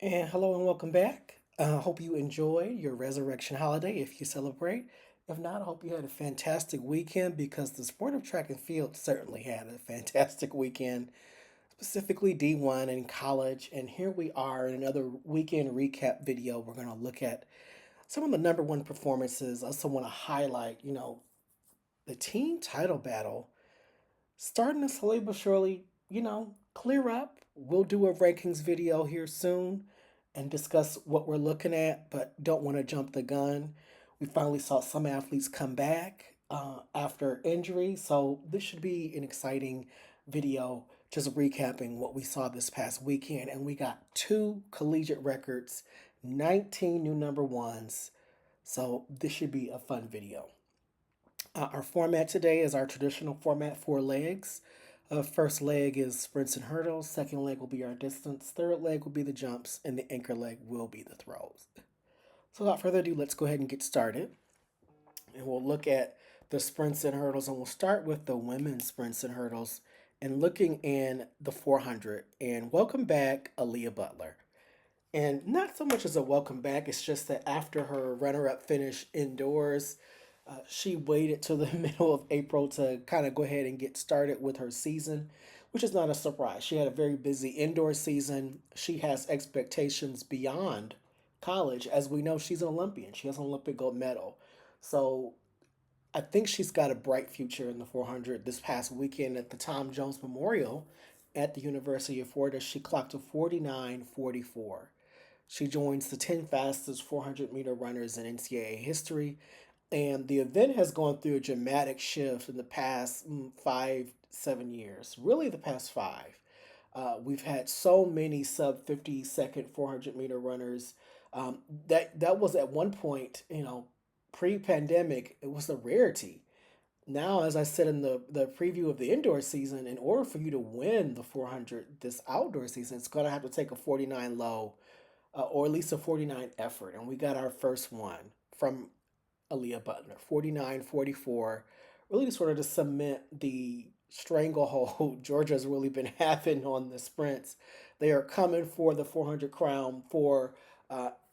And hello and welcome back. Hope you enjoy your resurrection holiday if you celebrate. If not, I hope you had a fantastic weekend because the sport of track and field certainly had a fantastic weekend, specifically D1 and college. And here we are in another weekend recap video. We're going to look at some of the number one performances. I also want to highlight, the team title battle starting to slowly but surely, clear up. We'll do a rankings video here soon and discuss what we're looking at, but don't want to jump the gun. We finally saw some athletes come back after injury, so this should be an exciting video just recapping what we saw this past weekend. And we got two collegiate records, 19 new number ones, so this should be a fun video. Our format today is our traditional format, four legs. First leg is sprints and hurdles. Second leg will be our distance. Third leg will be the jumps. And the anchor leg will be the throws. So without further ado, let's go ahead and get started. And we'll look at the sprints and hurdles. And we'll start with the women's sprints and hurdles and looking in the 400. And welcome back, Aaliyah Butler. And not so much as a welcome back, it's just that after her runner up finish indoors, she waited till the middle of April to kind of go ahead and get started with her season, which is not a surprise. She had a very busy indoor season. She has expectations beyond college. As we know, she's an Olympian, she has an Olympic gold medal. So I think she's got a bright future in the 400. This past weekend at the Tom Jones Memorial at the University of Florida, she clocked a 49.44. She joins the 10 fastest 400-meter runners in NCAA history. And the event has gone through a dramatic shift in the past 5, 7 years, really the past five. We've had so many sub 50-second 400-meter runners. That was at one point, pre-pandemic, it was a rarity. Now, as I said in the preview of the indoor season, in order for you to win the 400 this outdoor season, it's going to have to take a 49 low, or at least a 49 effort. And we got our first one from Aaliyah Butler, 49-44, really to sort of to cement the stranglehold Georgia's really been having on the sprints. They are coming for the 400 crown for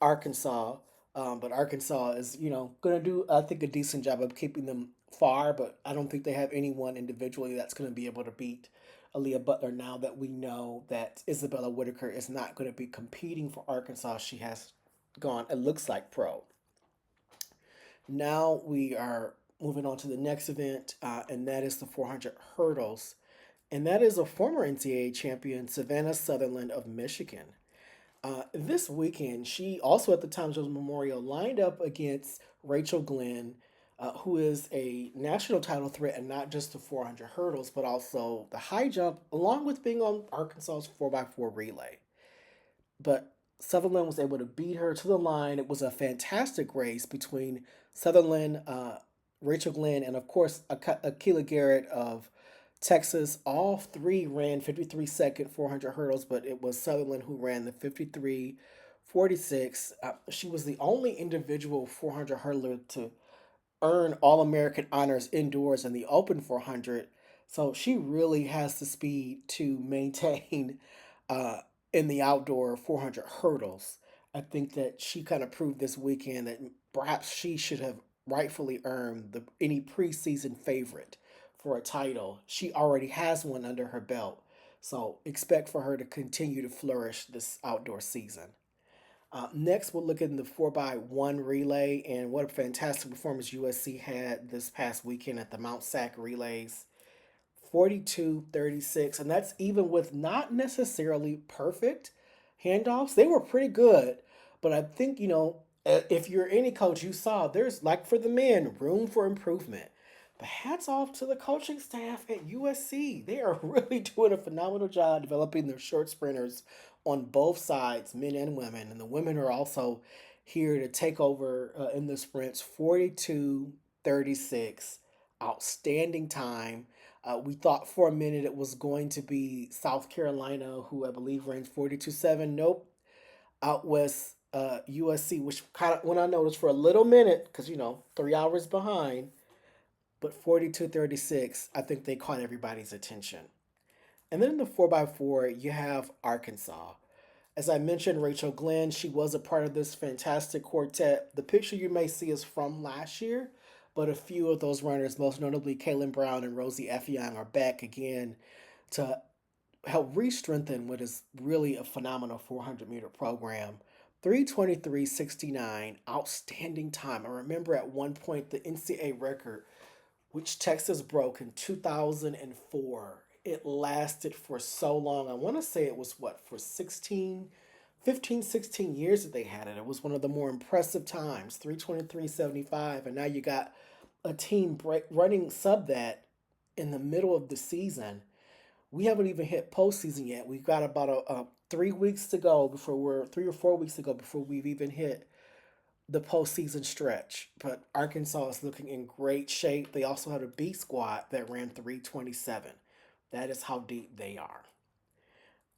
Arkansas, but Arkansas is, going to do, I think, a decent job of keeping them far, but I don't think they have anyone individually that's going to be able to beat Aaliyah Butler now that we know that Isabella Whitaker is not going to be competing for Arkansas. She has gone, it looks like, pro. Now we are moving on to the next event, and that is the 400 hurdles. And that is a former NCAA champion, Savannah Sutherland of Michigan. This weekend, she also at the Tom Jones Memorial lined up against Rachel Glenn, who is a national title threat, and not just the 400 hurdles, but also the high jump, along with being on Arkansas's 4x4 relay. But Sutherland was able to beat her to the line. It was a fantastic race between Sutherland, Rachel Glenn, and of course Akila Garrett of Texas. All three ran 53-second 400 hurdles, but it was Sutherland who ran the 53:46. She was the only individual 400 hurdler to earn All American honors indoors in the Open 400. So she really has the speed to maintain uh, in the outdoor 400 hurdles. I think that she kind of proved this weekend that perhaps she should have rightfully earned any preseason favorite for a title. She already has one under her belt. So expect for her to continue to flourish this outdoor season. Next, we'll look at the 4x1 relay and what a fantastic performance USC had this past weekend at the Mount Sac relays. 42-36, and that's even with not necessarily perfect handoffs. They were pretty good, but I think, if you're any coach, you saw there's, like for the men, room for improvement. But hats off to the coaching staff at USC. They are really doing a phenomenal job developing their short sprinters on both sides, men and women. And the women are also here to take over in the sprints. 42-36, outstanding time. We thought for a minute it was going to be South Carolina, who I believe ran 42-7. Nope. Out west, USC, which kind of when I noticed for a little minute, because, 3 hours behind, but 42-36, I think they caught everybody's attention. And then in the 4x4, you have Arkansas. As I mentioned, Rachel Glenn, she was a part of this fantastic quartet. The picture you may see is from last year, but a few of those runners, most notably Kaylin Brown and Rosie Effiong, are back again to help re-strengthen what is really a phenomenal 400-meter program. 3:23:69, outstanding time. I remember at one point the NCAA record, which Texas broke in 2004. It lasted for so long. I want to say it was what, for 16, 15, 16 years that they had it. It was one of the more impressive times, 3:23:75. And now you got a team running sub that in the middle of the season. We haven't even hit postseason yet. We've got about 3 weeks to go before we're 3 or 4 weeks to go before we've even hit the postseason stretch. But Arkansas is looking in great shape. They also had a B squad that ran 3:27. That is how deep they are.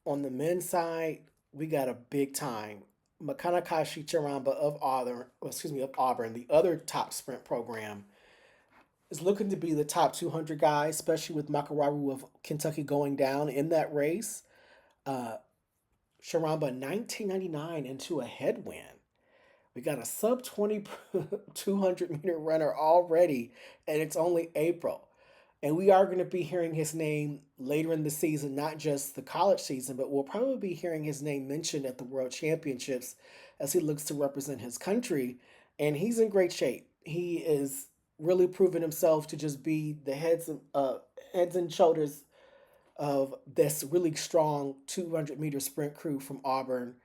On the men's side, we got a big time. Makanakashi Charamba of Auburn, the other top sprint program, is looking to be the top 200 guy, especially with Makarawu of Kentucky going down in that race. Uh, Sharamba 1999 into a headwind. We got a sub 20 200-meter runner already, and it's only April. And we are going to be hearing his name later in the season, not just the college season, but we'll probably be hearing his name mentioned at the World Championships as he looks to represent his country. And he's in great shape. He is really proven himself to just be the heads and shoulders of this really strong 200-meter sprint crew from Auburn.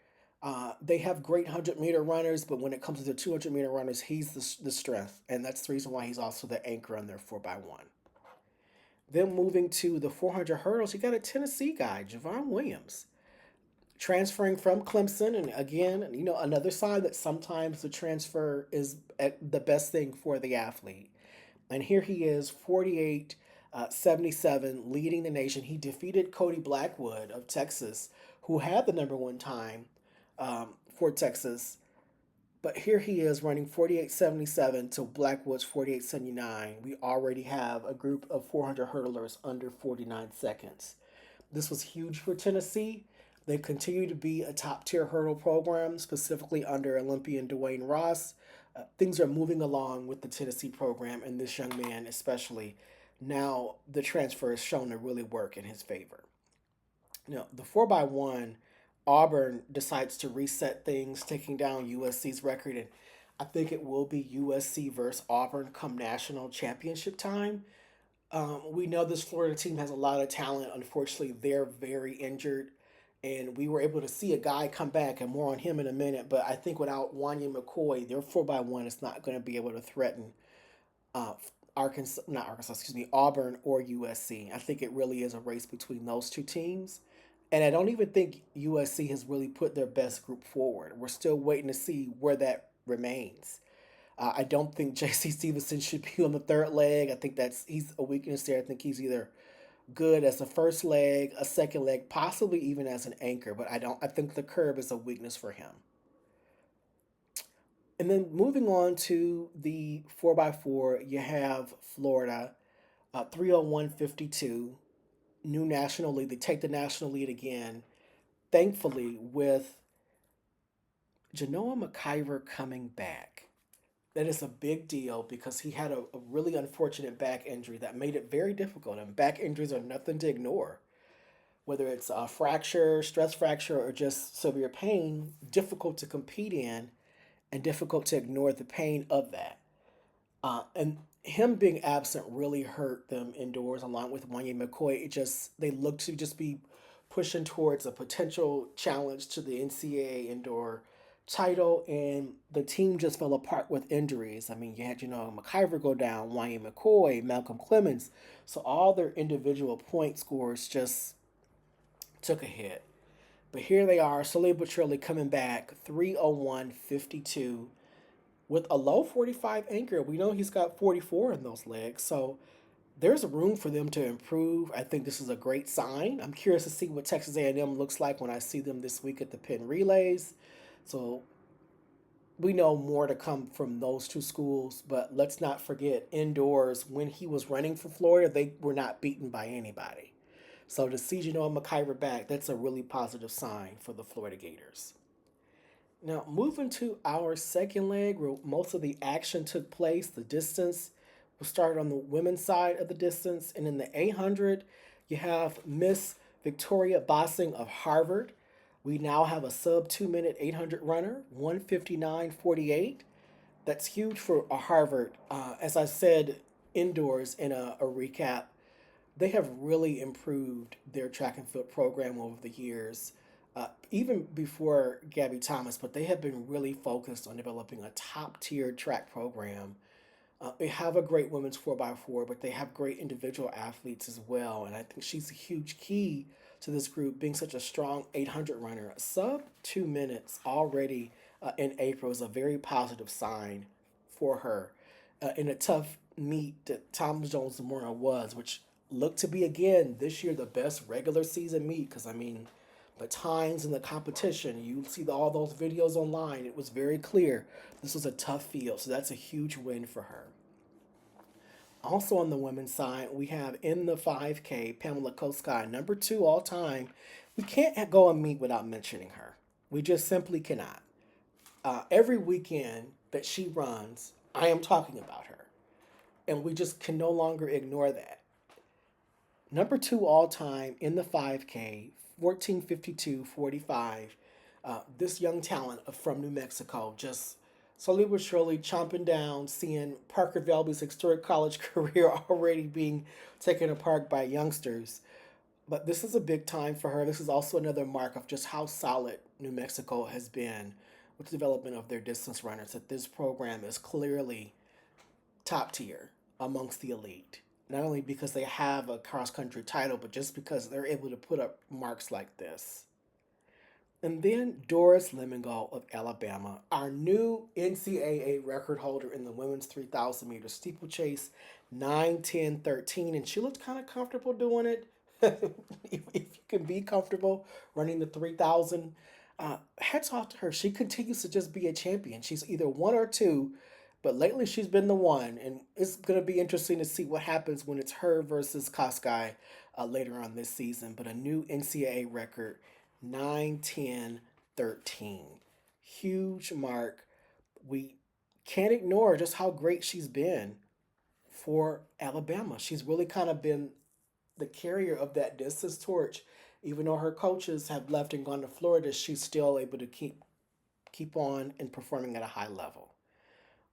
They have great 100-meter runners, but when it comes to the 200-meter runners, he's the strength. And that's the reason why he's also the anchor on their 4x1. Then moving to the 400 hurdles, you got a Tennessee guy, Javon Williams, transferring from Clemson. And again, another sign that sometimes the transfer is the best thing for the athlete. And here he is, 48 77, leading the nation. He defeated Cody Blackwood of Texas, who had the number one time for Texas. But here he is running 48 77 to Blackwood's 48 79. We already have a group of 400 hurdlers under 49 seconds. This was huge for Tennessee. They continue to be a top tier hurdle program, specifically under Olympian Dwayne Ross. Things are moving along with the Tennessee program, and this young man, especially, now the transfer has shown to really work in his favor. Now, the 4x1, Auburn decides to reset things, taking down USC's record, and I think it will be USC versus Auburn come national championship time. We know this Florida team has a lot of talent. Unfortunately, they're very injured, and we were able to see a guy come back, and more on him in a minute. But I think without Wanya McCoy, their 4x1 is not going to be able to threaten uh, Auburn or USC. I think it really is a race between those two teams. And I don't even think USC has really put their best group forward. We're still waiting to see where that remains. I don't think JC Stevenson should be on the third leg. I think he's a weakness there. I think he's either good as a first leg, a second leg, possibly even as an anchor. But I don't. I think the curb is a weakness for him. And then moving on to the 4x4, you have Florida, 3:01:52, new national lead. They take the national lead again. Thankfully, with Genoa McIver coming back, that is a big deal because he had a really unfortunate back injury that made it very difficult. And back injuries are nothing to ignore. Whether it's a fracture, stress fracture, or just severe pain, difficult to compete in and difficult to ignore the pain of that. And him being absent really hurt them indoors, along with Wanya McCoy. They look to just be pushing towards a potential challenge to the NCAA indoor title, and the team just fell apart with injuries. I mean, you had McIver go down, Wanya McCoy, Malcolm Clemens, so all their individual point scores just took a hit. But here they are, slowly but surely coming back, 3:01:52 with a low 45 anchor. We know he's got 44 in those legs, so there's room for them to improve. I think this is a great sign. I'm curious to see what Texas A&M looks like when I see them this week at the Penn Relays. So we know more to come from those two schools, but let's not forget indoors when he was running for Florida, they were not beaten by anybody. So to see Genoa McIver back, that's a really positive sign for the Florida Gators. Now, moving to our second leg, where most of the action took place, the distance will start on the women's side of the distance. And in the 800, you have Miss Victoria Bossing of Harvard. We now have a sub 2 minute 800 runner, 1:59:48. That's huge for a Harvard. As I said indoors in a recap, they have really improved their track and field program over the years, even before Gabby Thomas, but they have been really focused on developing a top tier track program. They have a great women's 4x4, but they have great individual athletes as well. And I think she's a huge key to this group being such a strong 800 runner. Sub 2 minutes already in April is a very positive sign for her in a tough meet that Thomas Jones Memorial was, which looked to be again this year the best regular season meet. Because I mean, the times and the competition, you see all those videos online. It was very clear this was a tough field, so that's a huge win for her. Also on the women's side, we have in the 5K Pamela Koskei, number two all time. We can't go a meet without mentioning her. We just simply cannot. Every weekend that she runs, I am talking about her, and we just can no longer ignore that. Number two all time in the 5K, 14:52:45. This young talent from New Mexico just slowly but surely chomping down, seeing Parker Velby's historic college career already being taken apart by youngsters. But this is a big time for her. This is also another mark of just how solid New Mexico has been with the development of their distance runners. That this program is clearly top tier amongst the elite. Not only because they have a cross country title, but just because they're able to put up marks like this. And then Doris Lemongold of Alabama, our new NCAA record holder in the women's 3,000 meter steeplechase, 9:10:13. And she looked kind of comfortable doing it. If you can be comfortable running the 3,000, hats off to her. She continues to just be a champion. She's either one or two, but lately she's been the one. And it's going to be interesting to see what happens when it's her versus Koskei later on this season. But a new NCAA record, 9:10:13. Huge mark. We can't ignore just how great she's been for Alabama. She's really kind of been the carrier of that distance torch. Even though her coaches have left and gone to Florida, she's still able to keep on and performing at a high level.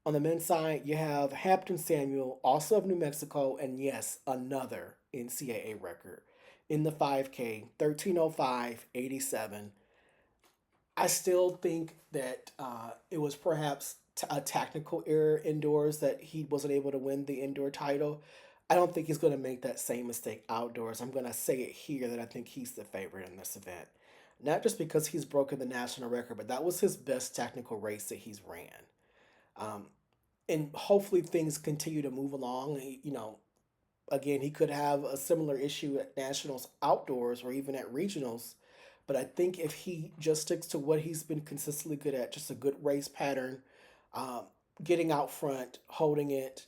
On the men's side, you have Hampton Samuel, also of New Mexico, and yes, another NCAA record in the 5K, 13:05:87. I still think that it was perhaps a tactical error indoors that he wasn't able to win the indoor title. I don't think he's going to make that same mistake outdoors. I'm going to say it here that I think he's the favorite in this event. Not just because he's broken the national record, but that was his best technical race that he's ran. Um, and hopefully things continue to move along. Again, he could have a similar issue at nationals outdoors or even at regionals. But I think if he just sticks to what he's been consistently good at, just a good race pattern, um, getting out front, holding it,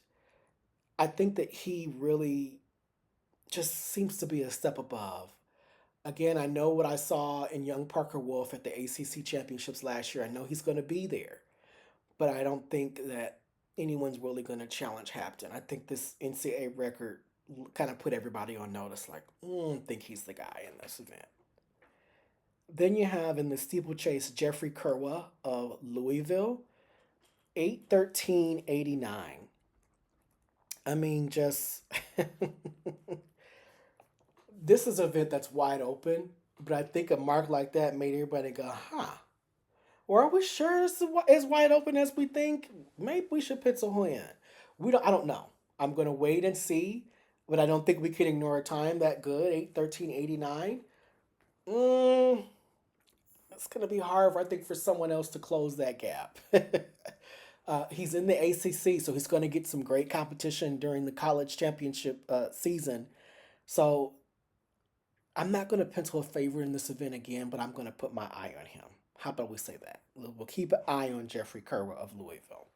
I think that he really just seems to be a step above. Again, I know what I saw in young Parker Wolf at the ACC championships last year. I know he's going to be there, but I don't think that anyone's really going to challenge Hampton. I think this NCAA record kind of put everybody on notice, like, I think he's the guy in this event. Then you have in the steeplechase Jeffrey Kerwa of Louisville, 8:13:89. I mean, just this is an event that's wide open, but I think a mark like that made everybody go, huh. Or are we sure it's as wide open as we think? Maybe we should pencil in. I don't know. I'm gonna wait and see, but I don't think we can ignore a time that good. 8:13:89. Mm, it's gonna be hard, I think, for someone else to close that gap. He's in the ACC, so he's going to get some great competition during the college championship season. So I'm not going to pencil a favor in this event again, but I'm going to put my eye on him. How about we say that? We'll keep an eye on Jeffrey Kerwa of Louisville.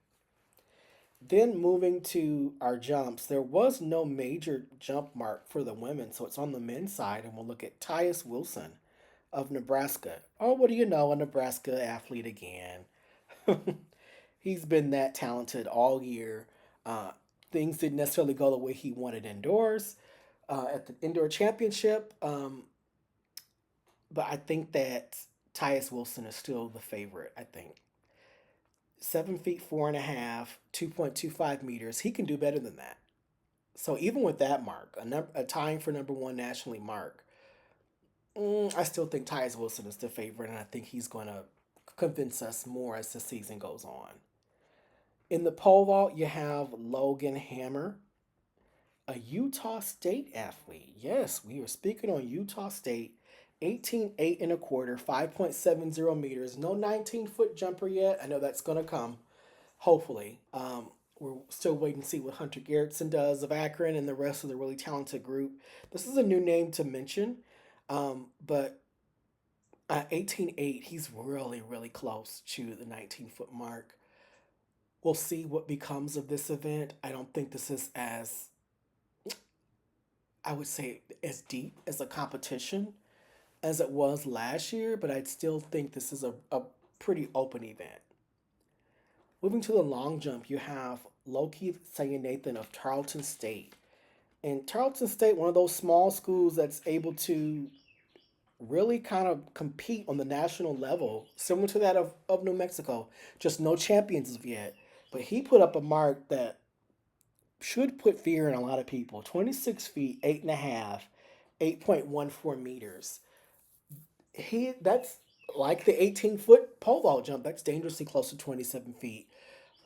Then moving to our jumps, there was no major jump mark for the women, so it's on the men's side, and we'll look at Tyus Wilson of Nebraska. Oh, what do you know, a Nebraska athlete again. He's been that talented all year. Uh, Things didn't necessarily go the way he wanted indoors at the indoor championship, but I think that Tyus Wilson is still the favorite. I think 7 feet 4.5, 2.25 meters. He can do better than that. So even with that mark, a tying for number one nationally mark, I still think Tyus Wilson is the favorite, and I think he's going to convince us more as the season goes on. In the pole vault, you have Logan Hammer, a Utah State athlete. Yes, we are speaking on Utah State. 18.8 and a quarter, 5.70 meters. No 19-foot jumper yet. I know that's going to come, hopefully. We're still waiting to see what Hunter Garrettson does of Akron and the rest of the really talented group. This is a new name to mention, but at 18.8, he's really, really close to the 19-foot mark. We'll see what becomes of this event. I don't think this is as, I would say, as deep as a competition as it was last year, but I'd still think this is a pretty open event. Moving to the long jump, you have Loki Sayanathan of Tarleton State. And Tarleton State, one of those small schools that's able to really kind of compete on the national level, similar to that of New Mexico. Just no champions as of yet. But he put up a mark that should put fear in a lot of people. 26 feet, 8.5, 8.14 meters. That's like the 18-foot pole vault jump. That's dangerously close to 27 feet.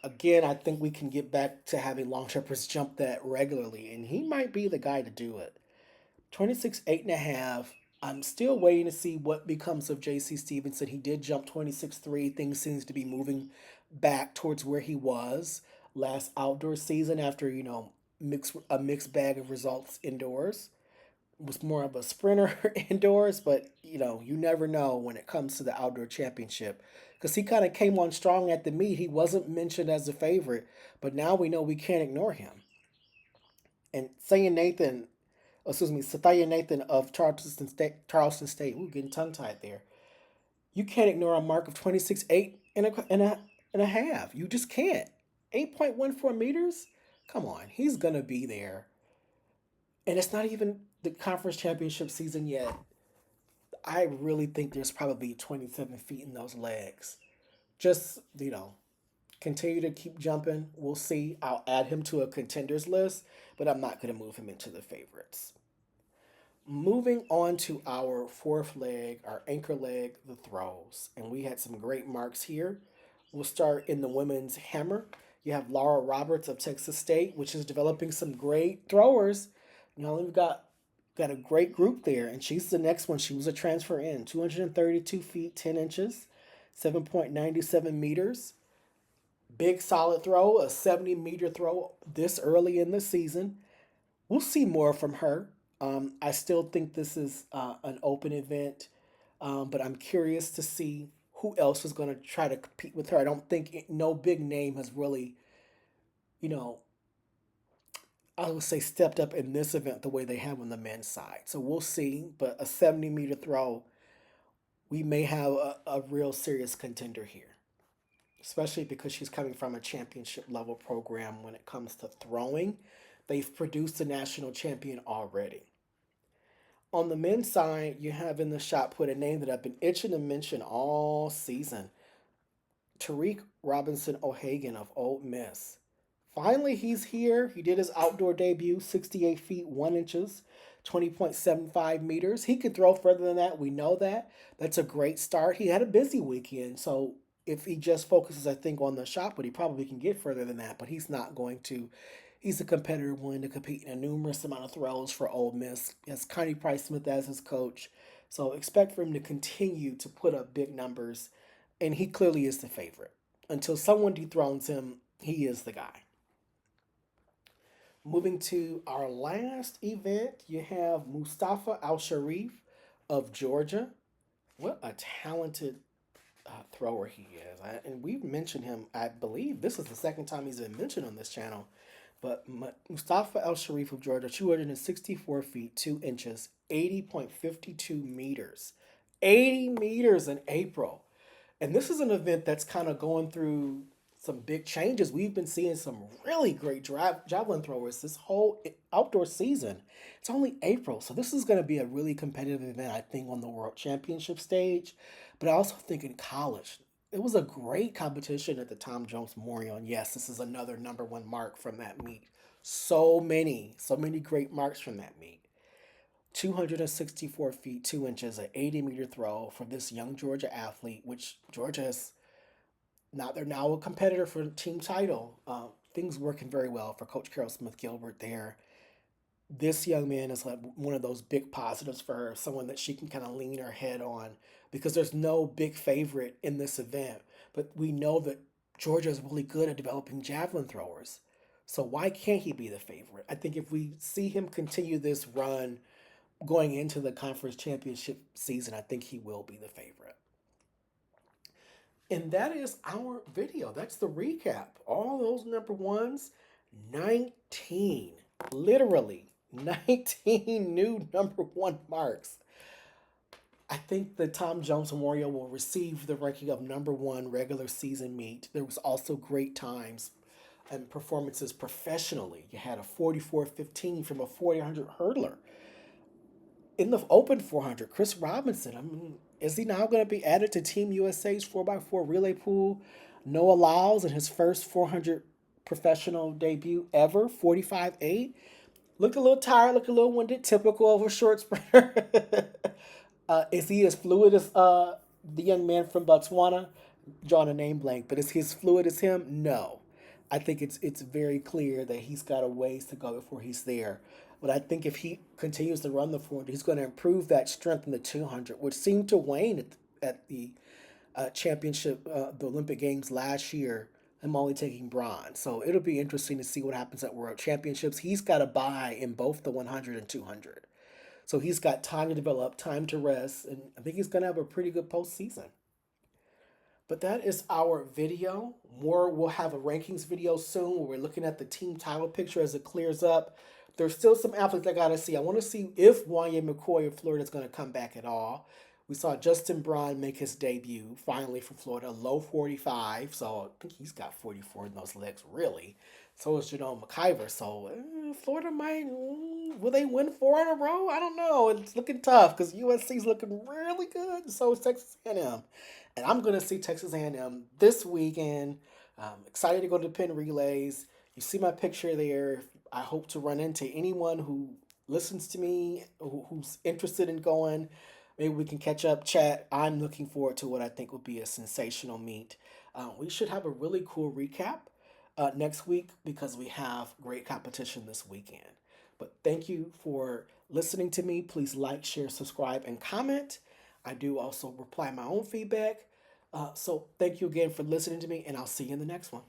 Again, I think we can get back to having long jumpers jump that regularly, and he might be the guy to do it. 26, 8.5. I'm still waiting to see what becomes of J.C. Stevenson. He did jump 26.3. Things seems to be moving back towards where he was last outdoor season after, a mixed bag of results indoors. Was more of a sprinter indoors, but you never know when it comes to the outdoor championship because he kind of came on strong at the meet. He wasn't mentioned as a favorite, but now we know we can't ignore him. And saying Nathan, excuse me, Sathaya Nathan of Charleston State, ooh, getting tongue tied there. You can't ignore a mark of 26.8 and a half. You just can't. 8.14 meters? Come on, he's gonna be there. And it's not even the conference championship season yet. I really think there's probably 27 feet in those legs. Just, continue to keep jumping. We'll see. I'll add him to a contenders list, but I'm not going to move him into the favorites. Moving on to our fourth leg, our anchor leg, the throws. And we had some great marks here. We'll start in the women's hammer. You have Laura Roberts of Texas State, which is developing some great throwers. We've got a great group there, and she's the next one. She was a transfer in, 232 feet 10 inches, 7.97 meters. Big solid throw, a 70-meter throw this early in the season. We'll see more from her. I still think this is an open event, but I'm curious to see who else is going to try to compete with her. I don't think no big name has really, you know, I would say stepped up in this event the way they have on the men's side. So we'll see. But a 70-meter throw, we may have a real serious contender here, especially because she's coming from a championship level program when it comes to throwing. They've produced a national champion already. On the men's side, you have in the shot put a name that I've been itching to mention all season, Tariq Robinson O'Hagan of Ole Miss. Finally, he's here. He did his outdoor debut, 68 feet 1 inches, 20.75 meters. He could throw further than that. We know that. That's a great start. He had a busy weekend, so if he just focuses, I think, on the shot put, he probably can get further than that, but he's not going to. He's a competitor willing to compete in a numerous amount of throws for Ole Miss. He has Connie Price Smith as his coach, so expect for him to continue to put up big numbers, and he clearly is the favorite. Until someone dethrones him, he is the guy. Moving to our last event, you have Mustafa Al Sharif of Georgia. What a talented thrower he is. And we've mentioned him, I believe this is the second time he's been mentioned on this channel. But Mustafa El Sharif of Georgia, 264 feet, 2 inches, 80.52 meters. 80 meters in April. And this is an event that's kind of going through some big changes. We've been seeing some really great javelin throwers this whole outdoor season. It's only April, so this is going to be a really competitive event, I think, on the World Championship stage. But I also think in college, it was a great competition at the Tom Jones Memorial. And yes, this is another number one mark from that meet. So many great marks from that meet. 264 feet, 2 inches, an 80-meter throw for this young Georgia athlete, which Georgia is now, they're now a competitor for the team title. Things working very well for Coach Carol Smith Gilbert there. This young man is like one of those big positives for her, someone that she can kind of lean her head on because there's no big favorite in this event. But we know that Georgia is really good at developing javelin throwers. So why can't he be the favorite? I think if we see him continue this run going into the conference championship season, I think he will be the favorite. And that is our video. That's the recap. All those number ones, 19, literally 19 new number one marks. I think the Tom Jones Memorial will receive the ranking of number one regular season meet. There was also great times and performances professionally. You had a 44-15 from a 400 hurdler. In the open 400, Chris Robinson, I mean, is he now going to be added to Team USA's 4x4 relay pool? Noah Lyles in his first 400 professional debut ever, 45.8. Looked a little tired, looked a little winded, typical of a short sprinter. Is he as fluid as the young man from Botswana? Drawing a name blank, but is he as fluid as him? No. I think it's very clear that he's got a ways to go before he's there. But I think if he continues to run the 400, he's going to improve that strength in the 200, which seemed to wane at the championship, the Olympic Games last year. I'm only taking bronze. So it'll be interesting to see what happens at World Championships. He's got a bye in both the 100 and 200. So he's got time to develop, time to rest, and I think he's going to have a pretty good postseason. But that is our video. More, we'll have a rankings video soon where we're looking at the team title picture as it clears up. There's still some athletes I got to see. I want to see if Wanya McCoy of Florida is going to come back at all. We saw Justin Braun make his debut finally for Florida, low 45. So I think he's got 44 in those legs, really. So is Janelle McIver. So Florida might, will they win 4 in a row? I don't know. It's looking tough because USC's looking really good. So is Texas A&M. And I'm going to see Texas A&M this weekend. Excited to go to the Penn Relays. You see my picture there. I hope to run into anyone who listens to me, who's interested in going. Maybe we can catch up, chat. I'm looking forward to what I think will be a sensational meet. We should have a really cool recap next week because we have great competition this weekend. But thank you for listening to me. Please like, share, subscribe, and comment. I do also reply my own feedback. So thank you again for listening to me, and I'll see you in the next one.